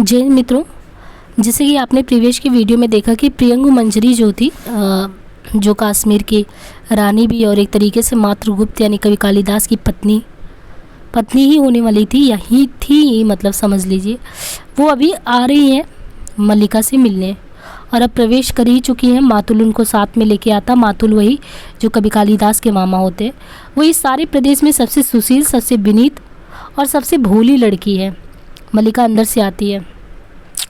जैन मित्रों, जैसे कि आपने प्रीवियस की वीडियो में देखा कि प्रियंगु मंजरी जो थी, जो कश्मीर की रानी भी और एक तरीके से मातृगुप्त यानी कवि कालिदास की पत्नी ही होने वाली थी, यही थी, मतलब समझ लीजिए। वो अभी आ रही हैं मल्लिका से मिलने और अब प्रवेश कर ही चुकी हैं। मातुल उनको साथ में लेके आता। मातुल वही जो कवि कालिदास के मामा होते हैं। वो इस सारे प्रदेश में सबसे सुशील, सबसे विनीत और सबसे भोली लड़की है। मल्लिका अंदर से आती है।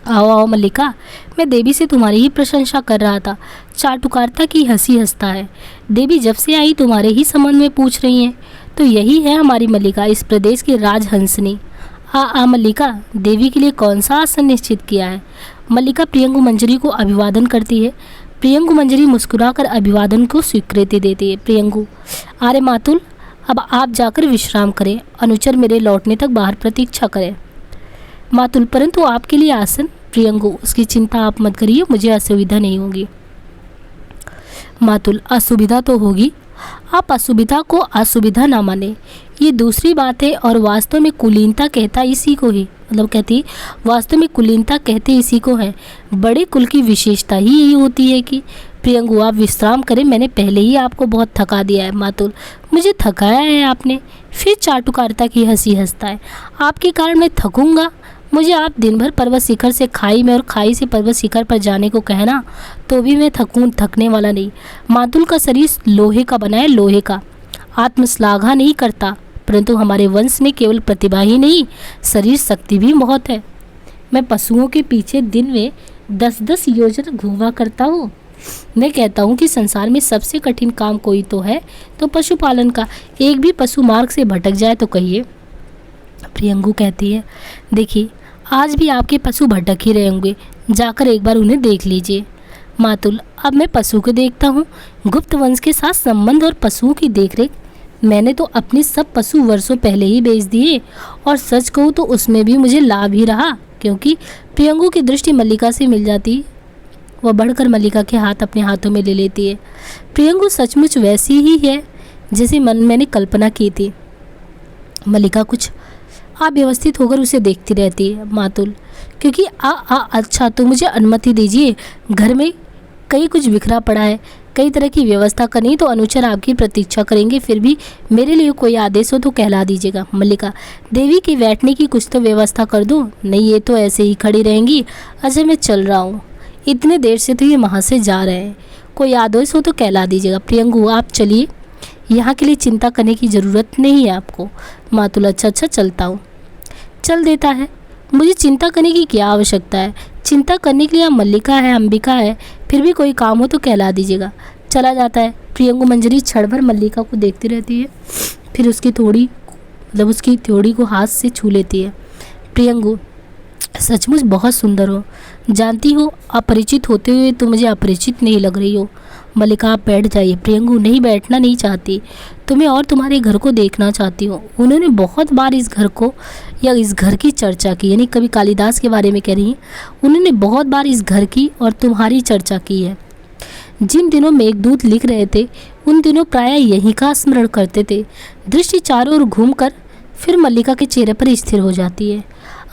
आओ आओ मल्लिका, मैं देवी से तुम्हारी ही प्रशंसा कर रहा था। चाटुकारिता की हंसी हंसता है। देवी जब से आई तुम्हारे ही संबंध में पूछ रही हैं। तो यही है हमारी मल्लिका, इस प्रदेश की राजहंसनी। आ मल्लिका, देवी के लिए कौन सा आसन निश्चित किया है? मल्लिका प्रियंगु मंजरी को अभिवादन करती है। प्रियंगु मंजरी मुस्कुराकर अभिवादन को स्वीकृति देती है। प्रियंगु, अरे मातुल, अब आप जाकर विश्राम करें। अनुचर मेरे लौटने तक बाहर प्रतीक्षा करें। मातुल, परंतु आपके लिए आसन। प्रियंगु, उसकी चिंता आप मत करिए, मुझे असुविधा नहीं होगी। मातुल, असुविधा तो होगी। आप असुविधा को असुविधा ना माने, ये दूसरी बात है। और वास्तव में कुलीनता कहता इसी को ही, मतलब कहती वास्तव में कुलीनता कहते इसी को है। बड़े कुल की विशेषता ही यही होती है कि प्रियंगु आप विश्राम करें, मैंने पहले ही आपको बहुत थका दिया है। मातुल, मुझे थकाया है आपने? फिर चाटुकारिता की हंसी हंसता है। आपके कारण मैं थकूंगा? मुझे आप दिन भर पर्वत शिखर से खाई में और खाई से पर्वत शिखर पर जाने को कहना, तो भी मैं थकने वाला नहीं। मातुल का शरीर लोहे का बना है, लोहे का। आत्मश्लाघा नहीं करता, परंतु हमारे वंश में केवल प्रतिभा ही नहीं, शरीर शक्ति भी बहुत है। मैं पशुओं के पीछे दिन में 10-10 योजन घूमा करता हूँ। मैं कहता हूँ कि संसार में सबसे कठिन काम कोई तो है, तो पशुपालन का। एक भी पशु मार्ग से भटक जाए तो कहिए। प्रियंगु कहती है, देखिए आज भी आपके पशु भटक ही रहे होंगे, जाकर एक बार उन्हें देख लीजिए। मातुल, अब मैं पशु को देखता हूँ। गुप्त वंश के साथ संबंध और पशुओं की देखरेख, मैंने तो अपने सब पशु वर्षों पहले ही बेच दिए, और सच कहूँ तो उसमें भी मुझे लाभ ही रहा, क्योंकि प्रियंगु की दृष्टि मल्लिका से मिल जाती। वह बढ़कर मल्लिका के हाथ अपने हाथों में ले लेती है। प्रियंगु सचमुच वैसी ही है जैसे मैंने कल्पना की थी। मल्लिका कुछ अव्यवस्थित होकर उसे देखती रहती है। मातुल, क्योंकि अच्छा, तो मुझे अनुमति दीजिए। घर में कई कुछ बिखरा पड़ा है, कई तरह की व्यवस्था करनी, तो अनुचर आपकी प्रतीक्षा करेंगे। फिर भी मेरे लिए कोई आदेश हो तो कहला दीजिएगा। मल्लिका, देवी के बैठने की कुछ तो व्यवस्था कर दो। नहीं, ये तो ऐसे ही खड़ी रहेंगी। अच्छा, मैं चल रहा हूँ, इतने देर से तो ये वहाँ से जा रहे हैं, कोई आदेश हो तो कहला दीजिएगा। प्रियंगु, आप चलिए, यहाँ के लिए चिंता करने की ज़रूरत नहीं है आपको। मातुल, अच्छा चलता हूँ। चल देता है। मुझे चिंता करने की क्या आवश्यकता है? चिंता करने के लिए आप मल्लिका है, अंबिका है, फिर भी कोई काम हो तो कहला दीजिएगा। चला जाता है। प्रियंगु मंजरी क्षण भर मल्लिका को देखती रहती है, फिर उसकी थोड़ी को हाथ से छू लेती है। प्रियंगु, सचमुच बहुत सुंदर हो। जानती हो, अपरिचित होते हुए तो मुझे अपरिचित नहीं लग रही हो। मल्लिका, आप बैठ जाइए। प्रियंगु, नहीं, बैठना नहीं चाहती, तुम्हें और तुम्हारे घर को देखना चाहती हूँ। उन्होंने बहुत बार इस घर को या इस घर की चर्चा की, यानी कवि कालिदास के बारे में कह रही हैं। उन्होंने बहुत बार इस घर की और तुम्हारी चर्चा की है। जिन दिनों मेघदूत लिख रहे थे उन दिनों प्रायः यहीं का स्मरण करते थे। दृष्टि चारों ओर घूमकर फिर मल्लिका के चेहरे पर स्थिर हो जाती है।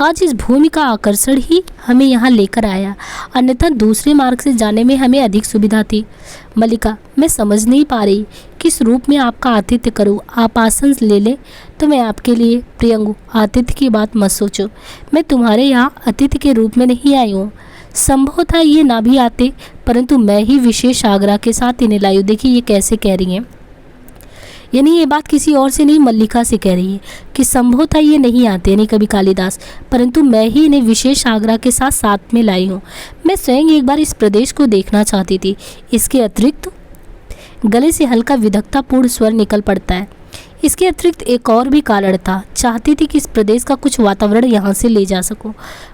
आज इस भूमि का आकर्षण ही हमें यहाँ लेकर आया, अन्यथा दूसरे मार्ग से जाने में हमें अधिक सुविधा थी। मल्लिका, मैं समझ नहीं पा रही किस रूप में आपका आतिथ्य करूँ। आप आसन ले लें तो मैं आपके लिए। प्रियंगु, आतिथ्य की बात मत सोचो, मैं तुम्हारे यहाँ अतिथि के रूप में नहीं आई हूँ। संभव था ये ना भी आते, परंतु मैं ही विशेष आग्रह के साथ इन्हें लाई हूँ। देखिए ये कैसे कह रही हैं, यानी ये बात किसी और से नहीं, मल्लिका से कह रही है कि संभव था ये नहीं आते, यानी कवि कालिदास, परंतु मैं ही इन्हें विशेष आग्रह के साथ में लाई हूँ। मैं स्वयं एक बार इस प्रदेश को देखना चाहती थी। इसके अतिरिक्त, गले से हल्का विदग्धतापूर्ण स्वर निकल पड़ता है, इसके अतिरिक्त एक और भी कारण था। चाहती थी कि इस प्रदेश का कुछ वातावरण यहाँ से ले जा सकूं।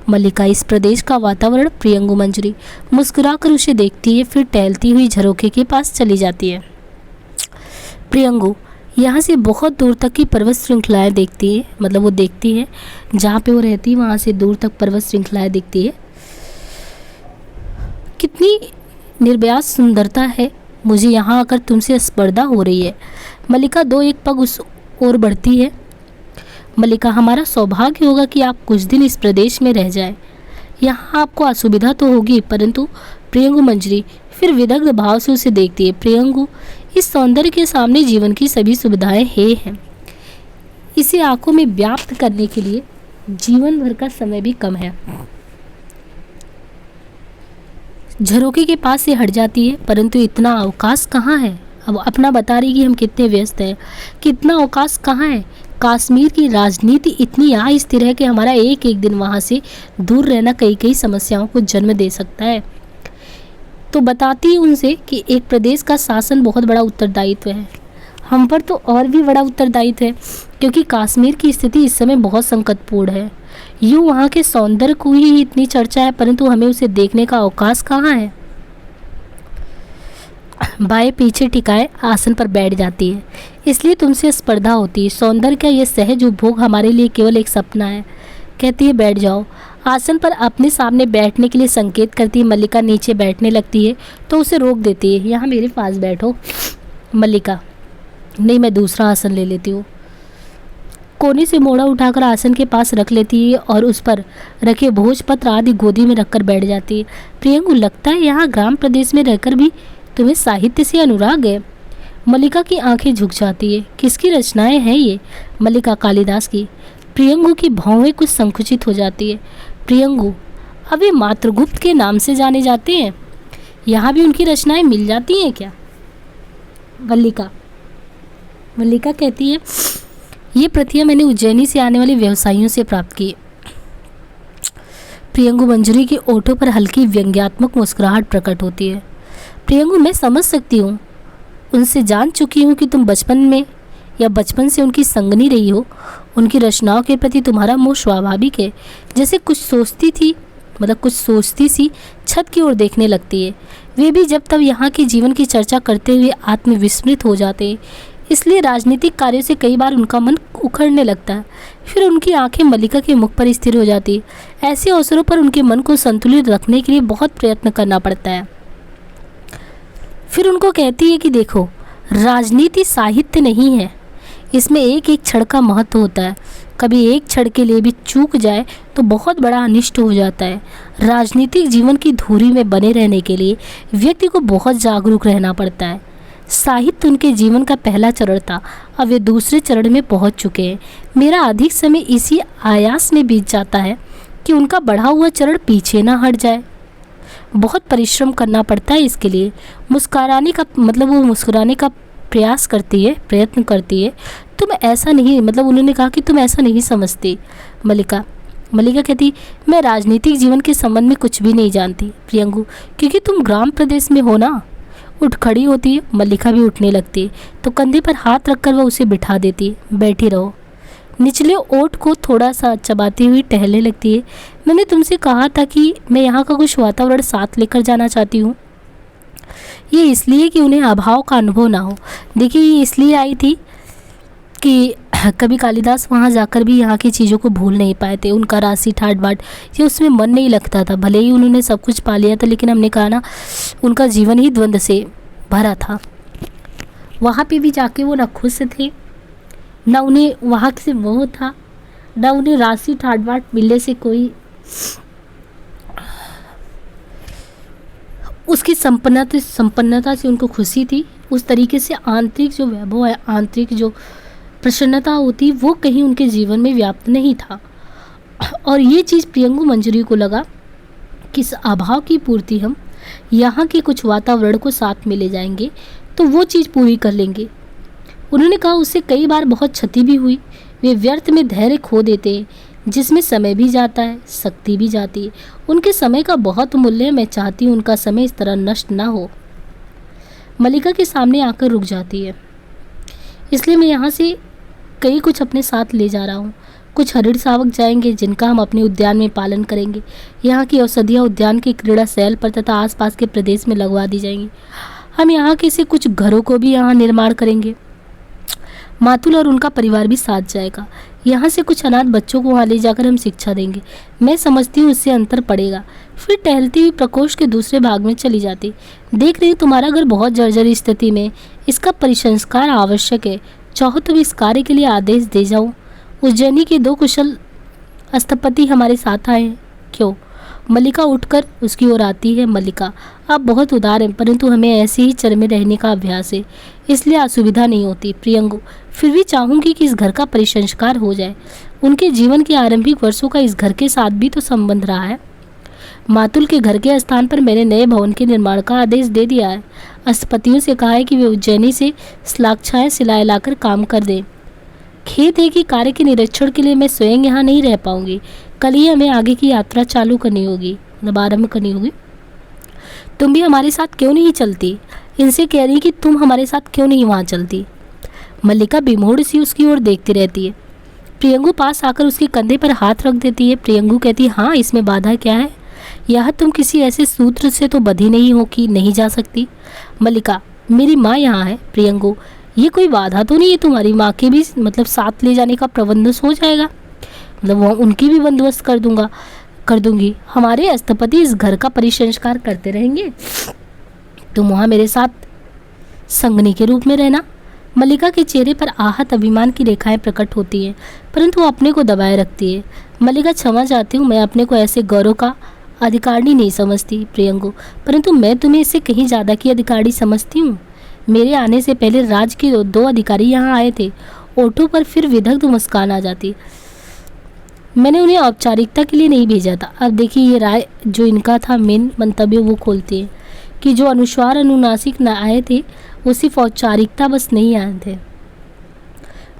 मल्लिका, इस प्रदेश का वातावरण? प्रियंगु मंजरी मुस्कुराकर उसे देखती है, फिर टहलती हुई झरोखे के पास चली जाती है। प्रियंगु यहाँ से बहुत दूर तक की पर्वत श्रृंखलाएँ देखती है, मतलब वो देखती है जहाँ पे वो रहती है वहाँ से दूर तक पर्वत श्रृंखलाएँ दिखती है। कितनी निर्व्याज सुंदरता है, मुझे यहाँ आकर तुमसे स्पर्धा हो रही है। मल्लिका 2-1 पग उस ओर बढ़ती है। मल्लिका, हमारा सौभाग्य होगा कि आप कुछ दिन इस प्रदेश में रह जाएं। यहाँ आपको असुविधा तो होगी, परंतु प्रियंगु मंजरी फिर विदग्ध भाव से उसे देखती है। प्रियंगु, इस सौंदर्य के सामने जीवन की सभी सुविधाएं हैं। इसे आंखों में व्याप्त करने के लिए जीवन भर का समय भी कम है। झरोखे के पास से हट जाती है, परंतु इतना अवकाश कहाँ है। अब अपना बता रही कि हम कितने व्यस्त हैं, कितना अवकाश कहाँ है। कश्मीर की राजनीति इतनी अस्थिर है कि हमारा एक एक दिन वहाँ से दूर रहना कई कई समस्याओं को जन्म दे सकता है। तो बताती है उनसे कि एक प्रदेश का शासन बहुत बड़ा उत्तरदायित्व है, हम पर तो और भी बड़ा उत्तरदायित्व है, क्योंकि कश्मीर की स्थिति इस समय बहुत संकटपूर्ण है। यूँ वहाँ के सौंदर्य को ही इतनी चर्चा है, परंतु हमें उसे देखने का अवकाश कहाँ है। बाएं पीछे टिकाए आसन पर बैठ जाती है। इसलिए तुमसे स्पर्धा होती है। सौंदर्य का यह सहज उपभोग हमारे लिए केवल एक सपना है। कहती है बैठ जाओ। आसन पर अपने सामने बैठने के लिए संकेत करती है। मल्लिका नीचे बैठने लगती है तो उसे रोक देती है। यहाँ मेरे पास बैठो। मल्लिका, नहीं, मैं दूसरा आसन ले लेती हूँ। कोने से मोड़ा उठाकर आसन के पास रख लेती है और उस पर रखे भोजपत्र आदि गोदी में रखकर बैठ जाती है। प्रियंगु, लगता है यहाँ ग्राम प्रदेश में रहकर भी तुम्हें साहित्य से अनुराग है। मल्लिका की आंखें झुक जाती है। किसकी रचनाएं हैं ये? मल्लिका, कालिदास की। प्रियंगु की भौहें कुछ संकुचित हो जाती है। प्रियंगु, अब ये मातृगुप्त के नाम से जाने जाते हैं, यहाँ भी उनकी रचनाएं मिल जाती हैं क्या? मल्लिका कहती है, ये प्रतियां मैंने उज्जैनी से आने वाले व्यवसायियों से प्राप्त की। प्रियंगु मंजरी के ओठों पर हल्की व्यंग्यात्मक मुस्कुराहट प्रकट होती है। प्रियंगु, मैं समझ सकती हूँ, उनसे जान चुकी हूँ कि तुम बचपन में या बचपन से उनकी संगनी रही हो। उनकी रचनाओं के प्रति तुम्हारा मोह स्वाभाविक है। जैसे कुछ सोचती सी छत की ओर देखने लगती है। वे भी जब तब यहाँ के जीवन की चर्चा करते हुए आत्मविस्मृत हो जाते हैं। इसलिए राजनीतिक कार्यों से कई बार उनका मन उखड़ने लगता है। फिर उनकी आंखें मल्लिका के मुख पर स्थिर हो जाती है। ऐसे अवसरों पर उनके मन को संतुलित रखने के लिए बहुत प्रयत्न करना पड़ता है। फिर उनको कहती है कि देखो, राजनीति साहित्य नहीं है, इसमें एक एक क्षण का महत्व होता है। कभी एक क्षण के लिए भी चूक जाए तो बहुत बड़ा अनिष्ट हो जाता है। राजनीतिक जीवन की धुरी में बने रहने के लिए व्यक्ति को बहुत जागरूक रहना पड़ता है। साहित्य उनके जीवन का पहला चरण था, अब वे दूसरे चरण में पहुंच चुके हैं। मेरा अधिक समय इसी आयास में बीत जाता है कि उनका बढ़ा हुआ चरण पीछे ना हट जाए। बहुत परिश्रम करना पड़ता है इसके लिए। वो मुस्कुराने का प्रयत्न करती है। तुम ऐसा नहीं, उन्होंने कहा कि तुम ऐसा नहीं समझती। मल्लिका कहती, मैं राजनीतिक जीवन के संबंध में कुछ भी नहीं जानती। प्रियंगु, क्योंकि तुम ग्राम प्रदेश में हो ना। उठ खड़ी होती है। मल्लिका भी उठने लगती है तो कंधे पर हाथ रखकर वह उसे बिठा देती है। बैठी रहो। निचले ओठ को थोड़ा सा चबाती हुई टहलने लगती है। मैंने तुमसे कहा था कि मैं यहाँ का कुछ वातावरण साथ लेकर जाना चाहती हूँ। ये इसलिए कि उन्हें अभाव का अनुभव ना हो। देखिए, ये इसलिए आई थी कि कभी कालिदास वहाँ जाकर भी यहाँ की चीज़ों को भूल नहीं पाए थे। उनका राशि ठाट बाट ये उसमें मन नहीं लगता था। भले ही उन्होंने सब कुछ पा लिया था, लेकिन हमने कहा ना, उनका जीवन ही द्वंद्व से भरा था। वहाँ पे भी जाके वो ना खुश थे, ना उन्हें वहाँ से मोह था, ना उन्हें राशि ठाट बाट मिलने से कोई उसकी संपन्नता से उनको खुशी थी। उस तरीके से आंतरिक जो वैभव है, आंतरिक जो प्रसन्नता होती, वो कहीं उनके जीवन में व्याप्त नहीं था। और ये चीज़ प्रियंगु मंजरी को लगा कि इस अभाव की पूर्ति हम यहाँ के कुछ वातावरण को साथ में ले जाएंगे तो वो चीज़ पूरी कर लेंगे। उन्होंने कहा, उससे कई बार बहुत क्षति भी हुई। वे व्यर्थ में धैर्य खो देते हैं, जिसमें समय भी जाता है, शक्ति भी जाती है। उनके समय का बहुत मूल्य है। मैं चाहती हूँ उनका समय इस तरह नष्ट ना हो। मल्लिका के सामने आकर रुक जाती है। इसलिए मैं यहाँ से कुछ अपने साथ ले जा रहा हूँ। कुछ हरिण शावक जाएंगे जिनका हम अपने उद्यान में पालन करेंगे। यहाँ की औषधियाँ उद्यान के क्रीड़ा शैल पर तथा आसपास के प्रदेश में लगवा दी जाएंगी। हम यहाँ के से कुछ घरों को भी यहाँ निर्माण करेंगे। मातुल और उनका परिवार भी साथ जाएगा। यहाँ से कुछ अनाथ बच्चों को वहाँ ले जाकर हम शिक्षा देंगे। मैं समझती हूँ उससे अंतर पड़ेगा। फिर टहलती हुई प्रकोष्ठ के दूसरे भाग में चली जाती। देख रही हूँ तुम्हारा घर बहुत जर्जर स्थिति में, इसका परिसंस्कार आवश्यक है। चाहो तो इस कार्य के लिए आदेश दे जाऊँ। उज्जैनी के 2 कुशल स्थपति हमारे साथ आए हैं। क्यों? मल्लिका उठकर उसकी ओर आती है। मल्लिका, आप बहुत उदार हैं, परंतु हमें ऐसे ही चर में रहने का अभ्यास है, इसलिए असुविधा नहीं होती। प्रियंगु, फिर भी चाहूँगी कि इस घर का परिसंस्कार हो जाए। उनके जीवन के आरंभिक वर्षों का इस घर के साथ भी तो संबंध रहा है। मातुल के घर के स्थान पर मैंने नए भवन के निर्माण का आदेश दे दिया है। अष्टपतियों से कहा है कि वे उज्जैनी से श्लाघाएं सिलाए लाकर काम कर दें। खेद है कि कार्य के निरीक्षण के लिए मैं स्वयं यहाँ नहीं रह पाऊंगी। कल ही हमें आगे की यात्रा चालू करनी होगी, मतलब आरंभ करनी होगी। तुम भी हमारे साथ क्यों नहीं चलती? इनसे कह रही कि तुम हमारे साथ क्यों नहीं वहाँ चलती। मल्लिका बेमोड़ सी उसकी ओर देखती रहती है। प्रियंगु पास आकर उसके कंधे पर हाथ रख देती है। प्रियंगु कहती है, हाँ, इसमें बाधा क्या है? यह तुम किसी ऐसे सूत्र से तो बंधी नहीं हो कि नहीं जा सकती। मल्लिका, मेरी माँ यहाँ है। प्रियंगु, ये कोई बाधा तो नहीं है? तुम्हारी माँ के भी मतलब साथ ले जाने का प्रबंध हो जाएगा, मतलब वो उनकी भी बंदोबस्त कर दूंगी। हमारे अष्टपति इस घर का परिसंस्कार करते रहेंगे, तुम वहाँ मेरे साथ संगनी के रूप में रहना। मल्लिका के चेहरे पर आहत अभिमान की रेखाएं प्रकट होती हैं, परंतु वो अपने को दबाए रखती है। मल्लिका, क्षमा चाहती हूँ, मैं अपने को ऐसे गौरव का अधिकारी नहीं समझती। प्रियंगु, परंतु मैं तुम्हें इससे कहीं ज़्यादा की अधिकारी समझती हूँ। मेरे आने से पहले राज्य के दो अधिकारी यहाँ आए थे। ओठों पर फिर विदग्ध मुस्कान आ जाती। मैंने उन्हें औपचारिकता के लिए नहीं भेजा था। अब देखिए, ये राय जो इनका था मेन मंतव्य वो खोलते हैं कि जो अनुस्वार अनुनासिक न आए थे वो सिर्फ औपचारिकता बस नहीं आए थे।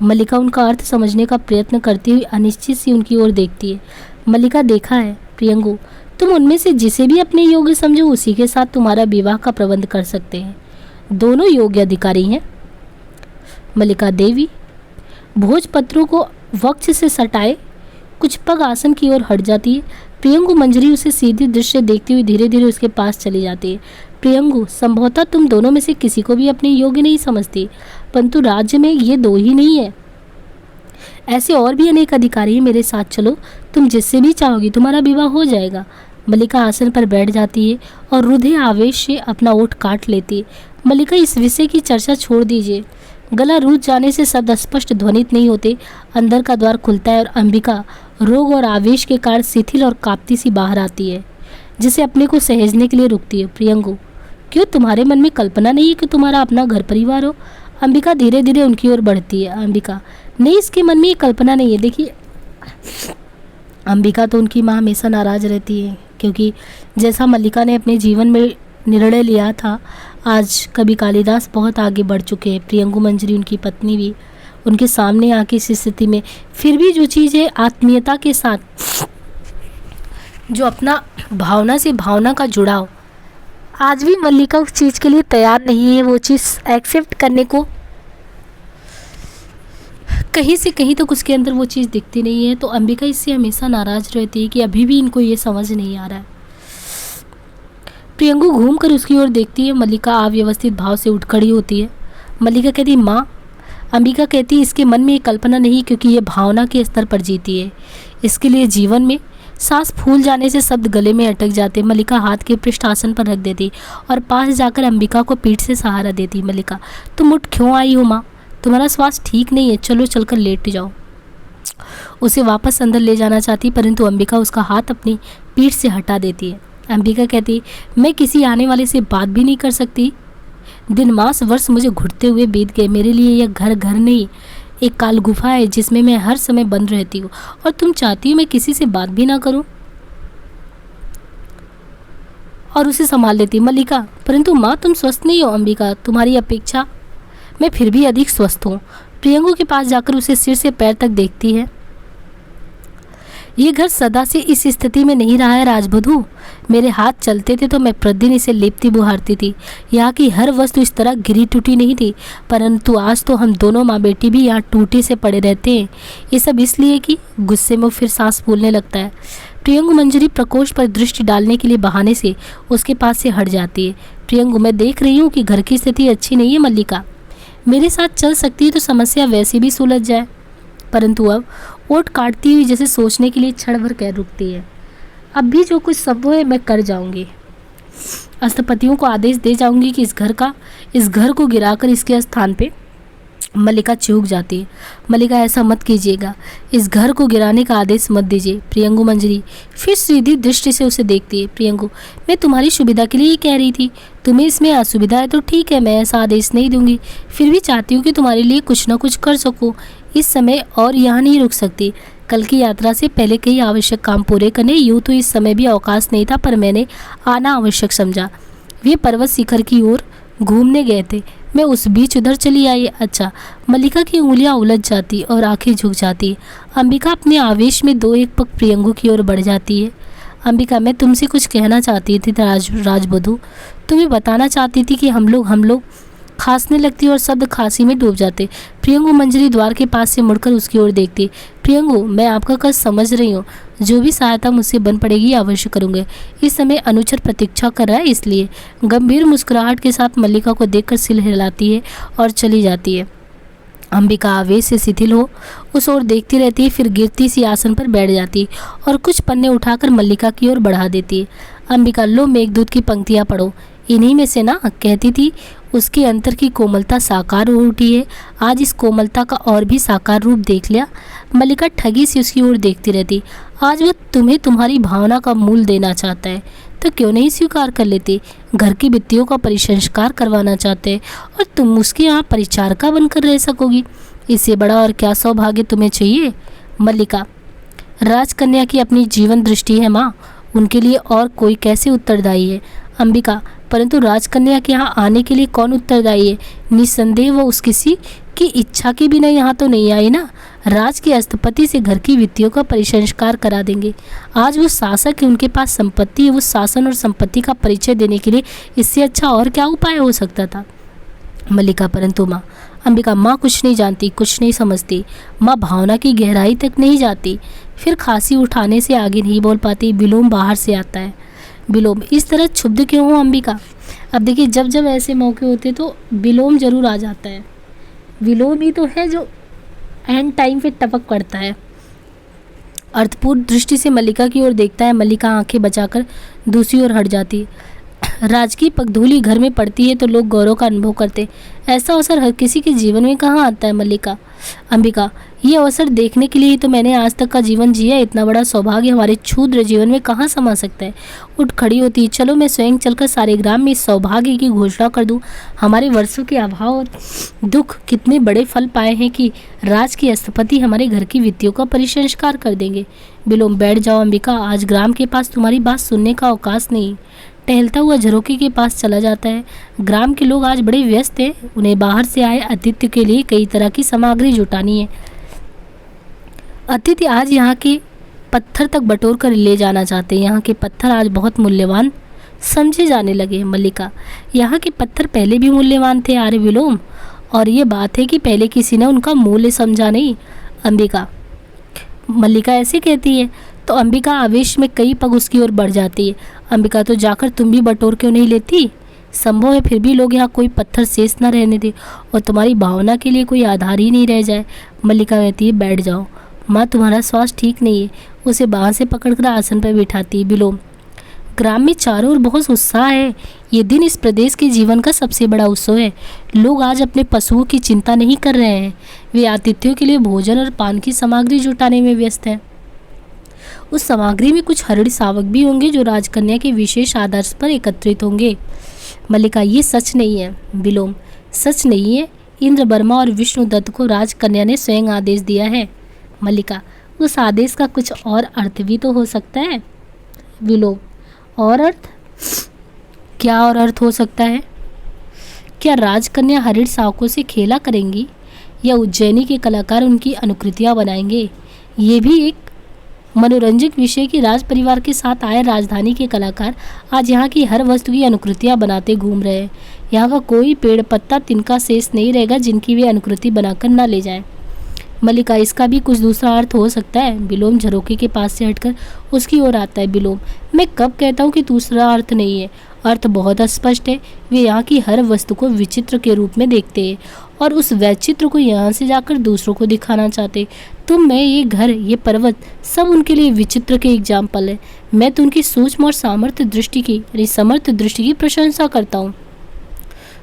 मल्लिका उनका अर्थ समझने का प्रयत्न करती हुई अनिश्चित सी उनकी ओर देखती है। मल्लिका, देखा है प्रियंगु, तुम उनमें से जिसे भी अपने योग्य समझो उसी के साथ तुम्हारा विवाह का प्रबंध कर सकते हैं। दोनों योग्य अधिकारी हैं। मल्लिका देवी भोजपत्रों को वक्ष से सटाए कुछ पग आसन की ओर हट जाती है। प्रियंगु मंजरी उसे सीधी दृश्य देखती हुई धीरे धीरे उसके पास चली जाती है। प्रियंगु, संभवतः तुम दोनों में से किसी को भी अपने योग्य नहीं समझती, परंतु राज्य में ये दो ही नहीं है, ऐसे और भी अनेक अधिकारी हैं। मेरे साथ चलो, तुम जिससे भी चाहोगी तुम्हारा विवाह हो जाएगा। मल्लिका आसन पर बैठ जाती है और रुधिर आवेश से अपना ओठ काट लेती है। मल्लिका, इस विषय की चर्चा छोड़ दीजिए। गला रूझ जाने से शब्द स्पष्ट ध्वनित नहीं होते। अंदर का द्वार खुलता है और अंबिका रोग और आवेश के कारण शिथिल और कांपती सी बाहर आती है, जिसे अपने को सहेजने के लिए रुकती है। प्रियंगु, क्यों तुम्हारे मन में कल्पना नहीं है कि तुम्हारा अपना घर परिवार हो? अंबिका धीरे धीरे उनकी ओर बढ़ती है। अंबिका, नहीं, इसके मन में ये कल्पना नहीं है। देखिए, अंबिका तो उनकी माँ हमेशा नाराज रहती है, क्योंकि जैसा मल्लिका ने अपने जीवन में निर्णय लिया था, आज कवि कालिदास बहुत आगे बढ़ चुके हैं। प्रियंगु मंजरी उनकी पत्नी भी उनके सामने आके इस स्थिति में फिर भी जो चीज़ है आत्मीयता के साथ, जो अपना भावना से भावना का जुड़ाव, आज भी मल्लिका उस चीज़ के लिए तैयार नहीं है। वो चीज़ एक्सेप्ट करने को कहीं से कहीं तक उसके अंदर वो चीज़ दिखती नहीं है। तो अंबिका इससे हमेशा नाराज रहती है कि अभी भी इनको ये समझ नहीं आ रहा है। प्रियंगु घूम कर उसकी ओर देखती है। मल्लिका अव्यवस्थित भाव से उठ खड़ी होती है। मल्लिका कहती, माँ। अंबिका कहती, इसके मन में ये कल्पना नहीं, क्योंकि ये भावना के स्तर पर जीती है। इसके लिए जीवन में सांस फूल जाने से शब्द गले में अटक जाते। मल्लिका हाथ के पृष्ठ आसन पर रख देती और पास जाकर अंबिका को पीठ से सहारा देती। मल्लिका, तुम उठ क्यों आई हो माँ? तुम्हारा स्वास्थ्य ठीक नहीं है, चलो चलकर लेट जाओ। उसे वापस अंदर ले जाना चाहती, परंतु अंबिका उसका हाथ अपनी पीठ से हटा देती है। अंबिका कहती, मैं किसी आने वाले से बात भी नहीं कर सकती। दिन मास वर्ष मुझे घुटते हुए बीत गए। मेरे लिए यह घर नहीं, एक काल गुफा है जिसमें मैं हर समय बंद रहती हूँ, और तुम चाहती हो मैं किसी से बात भी ना करूँ और उसे संभाल लेती। मल्लिका, परंतु माँ, तुम स्वस्थ नहीं हो। अंबिका, तुम्हारी अपेक्षा मैं फिर भी अधिक स्वस्थ हूँ। प्रियंगु के पास जाकर उसे सिर से पैर तक देखती है। ये घर सदा से इस स्थिति में नहीं रहा है राजबधू। मेरे हाथ चलते थे तो मैं प्रतिदिन इसे लेपती बुहारती थी। यहाँ की हर वस्तु इस तरह गिरी टूटी नहीं थी, परंतु आज तो हम दोनों माँ बेटी भी यहाँ टूटे से पड़े रहते हैं। ये सब इसलिए कि गुस्से में फिर सांस फूलने लगता है। प्रियंगु मंजरी प्रकोष्ठ पर दृष्टि डालने के लिए बहाने से उसके पास से हट जाती है। प्रियंगु, मैं देख रही हूँ कि घर की स्थिति अच्छी नहीं है। मल्लिका, मेरे साथ चल सकती है तो समस्या वैसे भी सुलझ जाए। परंतु अब ओट काटती हुई जैसे सोचने के लिए क्षण भर कह रुकती है। अब भी जो कुछ संभव है मैं कर जाऊंगी। अष्टपतियों को आदेश दे जाऊंगी कि इस घर को गिराकर इसके स्थान पे मल्लिका चूक जाती है। मल्लिका, ऐसा मत कीजिएगा, इस घर को गिराने का आदेश मत दीजिए। प्रियंगु मंजरी फिर सीधी दृष्टि से उसे देखती है। प्रियंगु, मैं तुम्हारी सुविधा के लिए ही कह रही थी, तुम्हें इसमें असुविधा है तो ठीक है, मैं ऐसा आदेश नहीं दूंगी, फिर भी चाहती हूँ कि तुम्हारे लिए कुछ ना कुछ कर सकूँ। इस समय और यहाँ नहीं रुक सकती, कल की यात्रा से पहले कई आवश्यक काम पूरे करने। यूँ तो इस समय भी अवकाश नहीं था, पर मैंने आना आवश्यक समझा। वे पर्वत शिखर की ओर घूमने गए थे, मैं उस बीच उधर चली आई। अच्छा। मल्लिका की उंगलियां उलझ जाती और आंखें झुक जाती। अंबिका अपने आवेश में दो एक पग प्रियंगु की ओर बढ़ जाती है। अंबिका, मैं तुमसे कुछ कहना चाहती थी राजबधू, तुम्हें बताना चाहती थी कि हम लोग खांसने लगती और शब्द खांसी में डूब जाते। प्रियंगु मंजरी द्वार के पास से मुड़कर उसकी ओर देखती। प्रियंगु, मैं आपका कष्ट समझ रही हूँ, जो भी सहायता मुझसे बन पड़ेगी अवश्य करूँगी। इस समय अनुचर प्रतीक्षा कर रहा है, इसलिए। गंभीर मुस्कुराहट के साथ मल्लिका को देखकर सिर हिलाती है और चली जाती है। अंबिका आवेश से शिथिल हो उस ओर देखती रहती है, फिर गिरती सी आसन पर बैठ जाती और कुछ पन्ने उठाकर मल्लिका की ओर बढ़ा देती है। अंबिका, लो मेघदूत की पंक्तियाँ पढ़ो, इन्हीं में से ना, कहती थी। उसके अंतर की कोमलता साकार हो उठी है, आज इस कोमलता का और भी साकार रूप देख लिया। मल्लिका ठगी सी उसकी ओर देखती रहती। आज वह तुम्हें तुम्हारी भावना का मूल देना चाहता है, तो क्यों नहीं स्वीकार कर लेती। घर की भित्तियों का परिसंस्कार करवाना चाहते हैं और तुम उसके यहाँ परिचारिका बनकर रह सकोगी। इससे बड़ा और क्या सौभाग्य तुम्हें चाहिए। मल्लिका, राजकन्या की अपनी जीवन दृष्टि है माँ, उनके लिए और कोई कैसे उत्तरदायी है। अंबिका, परंतु राजकन्या के यहाँ आने के लिए कौन उत्तरदायी है। निस्संदेह वो उस किसी की इच्छा के बिना यहाँ तो नहीं आई ना। राज के अस्तपति से घर की वित्तियों का परिसंस्कार करा देंगे। आज वो शासक है, उनके पास संपत्ति है, वो शासन और संपत्ति का परिचय देने के लिए इससे अच्छा और क्या उपाय हो सकता था। मल्लिका, परंतु माँ। अंबिका, माँ कुछ नहीं जानती, कुछ नहीं समझती, माँ भावना की गहराई तक नहीं जाती। फिर खांसी उठाने से आगे नहीं बोल पाती। विलोम बाहर से आता है। विलोम, इस तरह क्षुब्ध क्यों हो अंबिका। अब देखिए, जब जब ऐसे मौके होते तो विलोम जरूर आ जाता है। विलोम ही तो है जो एंड टाइम पे टपक पड़ता है। अर्थपूर्ण दृष्टि से मल्लिका की ओर देखता है। मल्लिका आंखें बचाकर दूसरी ओर हट जाती है। राजकीय पगधूली घर में पड़ती है तो लोग गौरव का अनुभव करते, ऐसा अवसर हर किसी के जीवन में कहाँ आता है। मल्लिका। अंबिका, ये अवसर देखने के लिए ही तो मैंने आज तक का जीवन जिया, इतना बड़ा सौभाग्य हमारे क्षुद्र जीवन में कहाँ समा सकता है। उठ खड़ी होती, चलो मैं स्वयं चलकर सारे ग्राम में इस सौभाग्य की घोषणा कर दूं। हमारे वर्षों के अभाव और दुख कितने बड़े फल पाए हैं कि राज के अस्तपति हमारे घर की वित्तियों का परिसंस्कार कर देंगे। विलोम, बैठ जाओ अंबिका, आज ग्राम के पास तुम्हारी बात सुनने का अवकाश नहीं। टहलता हुआ झरोके के पास चला जाता है। ग्राम के लोग आज बड़े व्यस्त हैं, उन्हें बाहर से आए अतिथि के लिए कई तरह की सामग्री जुटानी है। अतिथि आज यहाँ के पत्थर तक बटोर कर ले जाना चाहते हैं। यहाँ के पत्थर आज बहुत मूल्यवान समझे जाने लगे। मल्लिका, यहाँ के पत्थर पहले भी मूल्यवान थे आर्य विलोम, और ये बात है कि पहले किसी ने उनका मूल्य समझा नहीं। अंबिका। मल्लिका ऐसे कहती है तो अंबिका आवेश में कई पग उसकी ओर बढ़ जाती है। अंबिका, तो जाकर तुम भी बटोर क्यों नहीं लेती। संभव है फिर भी लोग यहाँ कोई पत्थर शेष न रहने दे और तुम्हारी भावना के लिए कोई आधार ही नहीं रह जाए। मल्लिका कहती है, बैठ जाओ माँ, तुम्हारा स्वास्थ्य ठीक नहीं है। उसे बाहर से पकड़कर आसन पर बिठाती है। विलोम, ग्राम में चारों ओर बहुत उत्साह है। ये दिन इस प्रदेश के जीवन का सबसे बड़ा उत्सव है। लोग आज अपने पशुओं की चिंता नहीं कर रहे हैं, वे आतिथ्यों के लिए भोजन और पान की सामग्री जुटाने में व्यस्त हैं। उस सामग्री में कुछ हरिण शावक भी होंगे जो राजकन्या के विशेष आदर्श पर एकत्रित होंगे। मल्लिका, ये सच नहीं है। विलोम, सच नहीं है। इंद्र वर्मा और विष्णु दत्त को राजकन्या ने स्वयं आदेश दिया है। मल्लिका, उस आदेश का कुछ और अर्थ भी तो हो सकता है। विलोम, और अर्थ? क्या और अर्थ हो सकता है? क्या राजकन्या हरिण शावकों से खेला करेंगी या उज्जैनी के कलाकार उनकी अनुकृतियाँ बनाएंगे? ये भी एक मनोरंजक विषय कि राज परिवार के साथ आए राजधानी के कलाकार आज यहाँ की हर वस्तु की अनुकृतियाँ बनाते घूम रहे हैं। यहाँ का कोई पेड़ पत्ता तिनका शेष नहीं रहेगा जिनकी वे अनुकृति बनाकर ना ले जाएं। मल्लिका, इसका भी कुछ दूसरा अर्थ हो सकता है। विलोम झरोके के पास से हटकर उसकी ओर आता है। विलोम, मैं कब कहता हूँ कि दूसरा अर्थ नहीं है, अर्थ बहुत स्पष्ट है। वे यहाँ की हर वस्तु को विचित्र के रूप में देखते हैं और उस वैचित्र को यहाँ से जाकर दूसरों को दिखाना चाहते। तुम, मैं, ये घर, ये पर्वत, सब उनके लिए विचित्र के एग्जाम्पल है। मैं तो उनकी सूक्ष्म और सामर्थ्य दृष्टि की, समर्थ दृष्टि की प्रशंसा करता हूँ।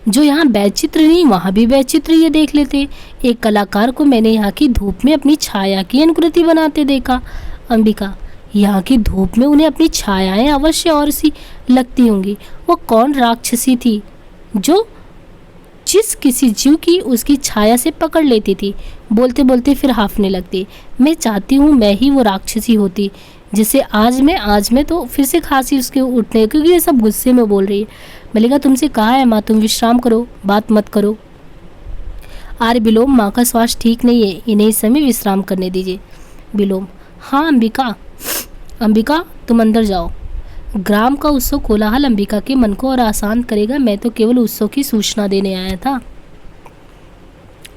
जो यहाँ वैचित्र नहीं वहाँ भी वैचित्र ये देख लेते। एक कलाकार को मैंने यहाँ की धूप में अपनी छाया की अनुकृति बनाते देखा। अंबिका, यहाँ की धूप में उन्हें अपनी छायाएं अवश्य और सी लगती होंगी। वो कौन राक्षसी थी जो जिस किसी जीव की उसकी छाया से पकड़ लेती थी? बोलते बोलते फिर हाफने लगती। मैं चाहती हूँ मैं ही वो राक्षसी होती जिसे आज मैं तो फिर से खांसी उसके उठने, क्योंकि ये सब गुस्से में बोल रही है। मल्लिका, तुमसे कहा है माँ, तुम विश्राम करो, बात मत करो। आर्य विलोम, माँ का स्वास्थ्य ठीक नहीं है, इन्हें इस समय विश्राम करने दीजिए। विलोम, हाँ अंबिका। अंबिका, तुम अंदर जाओ। ग्राम का उत्सव कोलाहल अंबिका के मन को और आसान करेगा। मैं तो केवल उत्सव की सूचना देने आया था।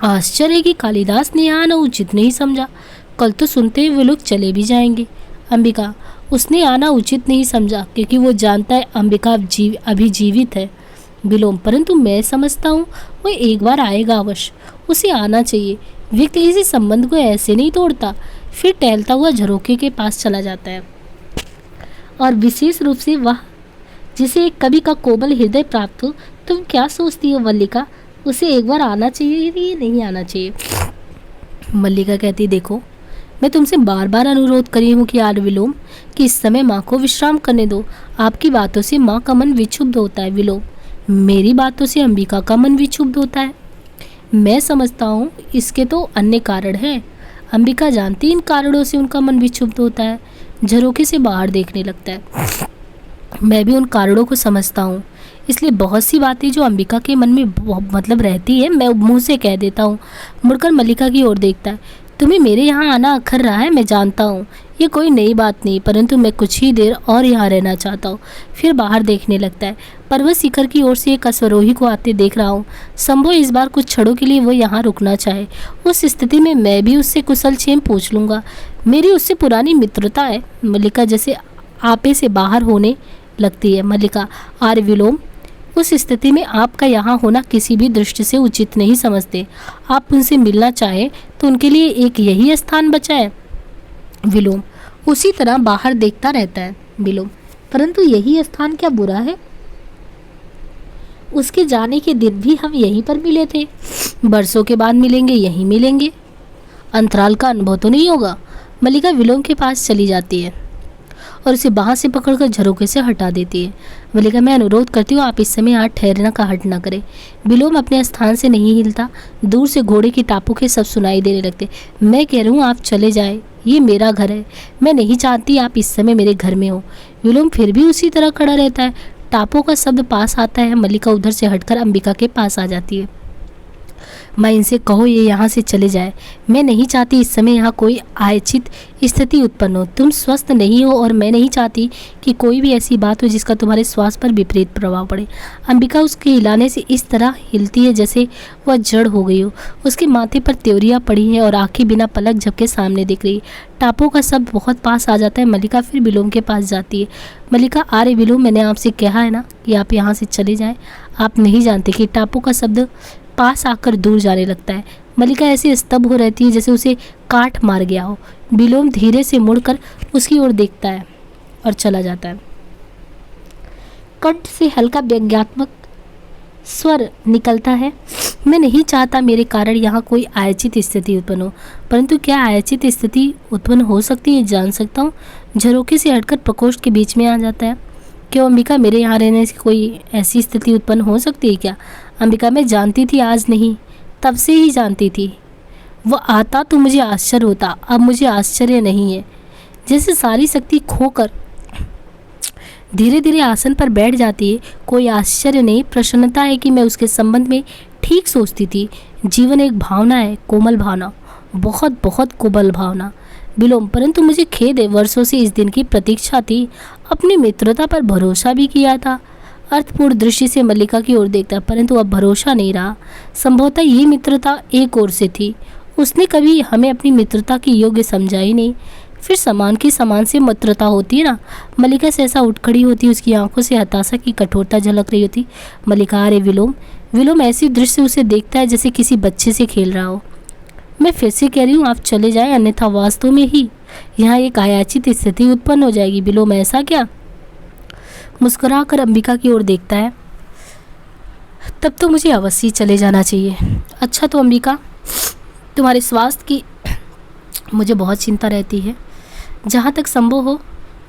आश्चर्य कि कालिदास ने आना उचित नहीं समझा। कल तो सुनते ही वे लोग चले भी जाएंगे। अंबिका, उसने आना उचित नहीं समझा क्योंकि वो जानता है अंबिका अभी जीवित है। विलोम, परंतु मैं समझता हूँ वो एक बार आएगा अवश्य, उसे आना चाहिए। व्यक्ति किसी संबंध को ऐसे नहीं तोड़ता। फिर टहलता हुआ झरोखे के पास चला जाता है। और विशेष रूप से वह जिसे एक कवि का कोमल हृदय प्राप्त हो। तुम क्या सोचती हो मल्लिका, उसे एक बार आना चाहिए या नहीं आना चाहिए? मल्लिका कहती, देखो मैं तुमसे बार बार अनुरोध करी हूँ कि आर्य विलोम कि इस समय माँ को विश्राम करने दो। आपकी बातों से माँ का मन विक्षुब्ध होता है। विलोम, मेरी बातों से अंबिका का मन विक्षुब्ध होता है। मैं समझता हूँ इसके तो अन्य कारण हैं। अंबिका जानती इन कारणों से उनका मन विक्षुब्ध होता है। झरोखे से बाहर देखने लगता है। मैं भी उन कारणों को समझता हूँ, इसलिए बहुत सी बातें जो अंबिका के मन में मतलब रहती है मैं मुंह से कह देता हूँ। मुड़कर मल्लिका की ओर देखता है। तुम्हें मेरे यहाँ आना अखर रहा है, मैं जानता हूँ, ये कोई नई बात नहीं, परंतु मैं कुछ ही देर और यहाँ रहना चाहता हूँ। फिर बाहर देखने लगता है। पर्वत शिखर की ओर से एक अश्वरोही को आते देख रहा हूँ। संभव इस बार कुछ क्षणों के लिए वो यहाँ रुकना चाहे। उस स्थिति में मैं भी उससे कुशल क्षेम पूछ लूँगा। मेरी उससे पुरानी मित्रता है। मल्लिका जैसे आपे से बाहर होने लगती है। मल्लिका, आर्य विलोम, उस स्थिति में आपका यहाँ होना किसी भी दृष्टि से उचित नहीं समझते। आप उनसे मिलना चाहें तो उनके लिए एक यही स्थान बचा है। विलोम, उसी तरह बाहर देखता रहता है। विलोम, परंतु यही स्थान क्या बुरा है? उसके जाने के दिन भी हम यहीं पर मिले थे। बरसों के बाद मिलेंगे, यहीं मिलेंगे। अंतराल का अनुभव तो नहीं होगा। मल्लिका विलोम के पास चली जाती है और उसे बाहर से पकड़कर झरोखे से हटा देती है। मल्लिका, मैं अनुरोध करती हूँ आप इस समय यहाँ ठहरना का हट ना करें। विलोम अपने स्थान से नहीं हिलता। दूर से घोड़े की टापों के सब सुनाई देने लगते। मैं कह रहा हूँ आप चले जाएं, ये मेरा घर है। मैं नहीं चाहती आप इस समय मेरे घर में हो। विलोम फिर भी उसी तरह खड़ा रहता है। टापों का शब्द पास आता है। मल्लिका उधर से हटकर अंबिका के पास आ जाती है। माँ, इनसे कहो ये यहाँ से चले जाए। मैं नहीं चाहती इस समय यहाँ कोई आयचित स्थिति उत्पन्न हो। तुम स्वस्थ नहीं हो और मैं नहीं चाहती कि कोई भी ऐसी बात हो जिसका तुम्हारे स्वास्थ्य पर विपरीत प्रभाव पड़े। अंबिका उसके हिलाने से इस तरह हिलती है जैसे वह जड़ हो गई हो। उसके माथे पर त्योरियाँ पड़ी हैं और आंखें बिना पलक झपके सामने दिख रही। टापों का शब्द बहुत पास आ जाता है। मल्लिका फिर विलोम के पास जाती है। मल्लिका, आर्य विलोम, मैंने आपसे कहा है ना कि आप यहाँ से चले जाएँ। आप नहीं जानते कि टापों का शब्द पास आकर दूर जाने लगता है। मल्लिका ऐसे स्तब्ध हो रहती है जैसे उसे काट मार गया हो। विलोम धीरे से मुड़कर उसकी ओर देखता है और चला जाता है। कंठ से हल्का व्यंग्यात्मक स्वर निकलता है। मैं नहीं चाहता मेरे कारण यहाँ कोई आयोचित स्थिति उत्पन्न हो, परंतु क्या आयोचित स्थिति उत्पन्न हो सकती है जान सकता हूँ। झरोखे से हटकर प्रकोष्ठ के बीच में आ जाता है। क्यों अंबिका, मेरे यहाँ रहने से कोई ऐसी स्थिति उत्पन्न हो सकती है क्या? अंबिका, मैं जानती थी, आज नहीं, तब से ही जानती थी। वो आता तो मुझे आश्चर्य होता, अब मुझे आश्चर्य नहीं है। जैसे सारी शक्ति खोकर धीरे धीरे आसन पर बैठ जाती है। कोई आश्चर्य नहीं, प्रसन्नता है कि मैं उसके संबंध में ठीक सोचती थी। जीवन एक भावना है, कोमल भावना, बहुत बहुत कोमल भावना। विलोम, परंतु मुझे खेद है, वर्षों से इस दिन की प्रतीक्षा थी। अपनी मित्रता पर भरोसा भी किया था। अर्थपूर्ण दृष्टि से मल्लिका की ओर देखता, परंतु अब भरोसा नहीं रहा। संभवतः ये मित्रता एक ओर से थी। उसने कभी हमें अपनी मित्रता की योग्य समझा ही नहीं। फिर समान की समान से मित्रता होती है ना। मल्लिका सहसा उठ खड़ी होती, उसकी आंखों से हताशा की कठोरता झलक रही होती। मल्लिका, अरे विलोम। विलोम ऐसी दृष्टि से उसे देखता है जैसे किसी बच्चे से खेल रहा हो। मैं फिर से कह रही हूँ आप चले जाएं, अन्यथा वास्तव में ही यहाँ एक अयाचित स्थिति उत्पन्न हो जाएगी। विलोम, ऐसा क्या? मुस्कुराकर अंबिका की ओर देखता है। तब तो मुझे अवश्य चले जाना चाहिए। अच्छा तो अंबिका, तुम्हारे स्वास्थ्य की मुझे बहुत चिंता रहती है। जहाँ तक संभव हो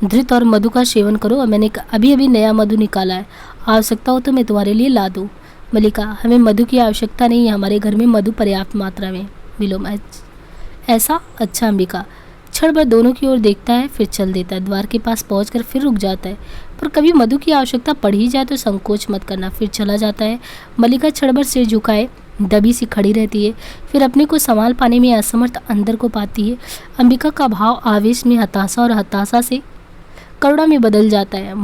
धृत और मधु का सेवन करो, और मैंने अभी अभी नया मधु निकाला है, आवश्यकता हो तो मैं तुम्हारे लिए ला दूँ। मल्लिका, हमें मधु की आवश्यकता नहीं है, हमारे घर में मधु पर्याप्त मात्रा में मिलो। ऐसा? अच्छा। अंबिका क्षण भर दोनों की ओर देखता है, फिर चल देता है। द्वार के पास पहुंचकर फिर रुक जाता है। पर कभी मधु की आवश्यकता पड़ ही जाए तो संकोच मत करना, फिर चला जाता है। मल्लिका क्षण भर सिर झुकाए दबी सी खड़ी रहती है, फिर अपने को संभाल पाने में असमर्थ अंदर को पाती है। अंबिका का भाव आवेश में हताशा और हताशा से करुणा में बदल जाता है।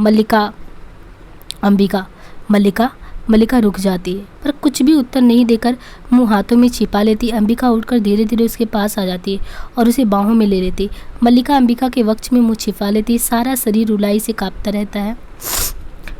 मल्लिका रुक जाती है, पर कुछ भी उत्तर नहीं देकर मुंह हाथों में छिपा लेती। अंबिका उठकर धीरे धीरे उसके पास आ जाती है और उसे बाहों में ले लेती। मल्लिका अंबिका के वक्ष में मुंह छिपा लेती। सारा शरीर रुलाई से कांपता रहता है,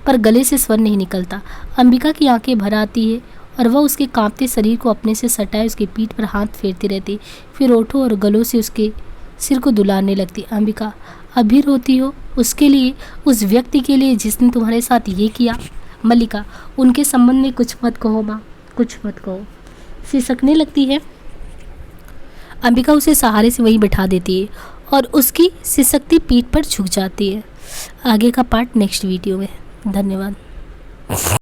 पर गले से स्वर नहीं निकलता। अंबिका की आंखें भर आती है और वह उसके कांपते शरीर को अपने से सटाए उसकी पीठ पर हाथ फेरती रहती, फिर ओठों और गलों से उसके सिर को दुलारने लगती। अंबिका, अभी रोती हो? उसके लिए, उस व्यक्ति के लिए जिसने तुम्हारे साथ ये किया? मल्लिका, उनके संबंध में कुछ मत कहो माँ, कुछ मत कहो। सिसकने लगती है। अंबिका उसे सहारे से वहीं बैठा देती है और उसकी सिसकती पीठ पर झुक जाती है। आगे का पार्ट नेक्स्ट वीडियो में। धन्यवाद।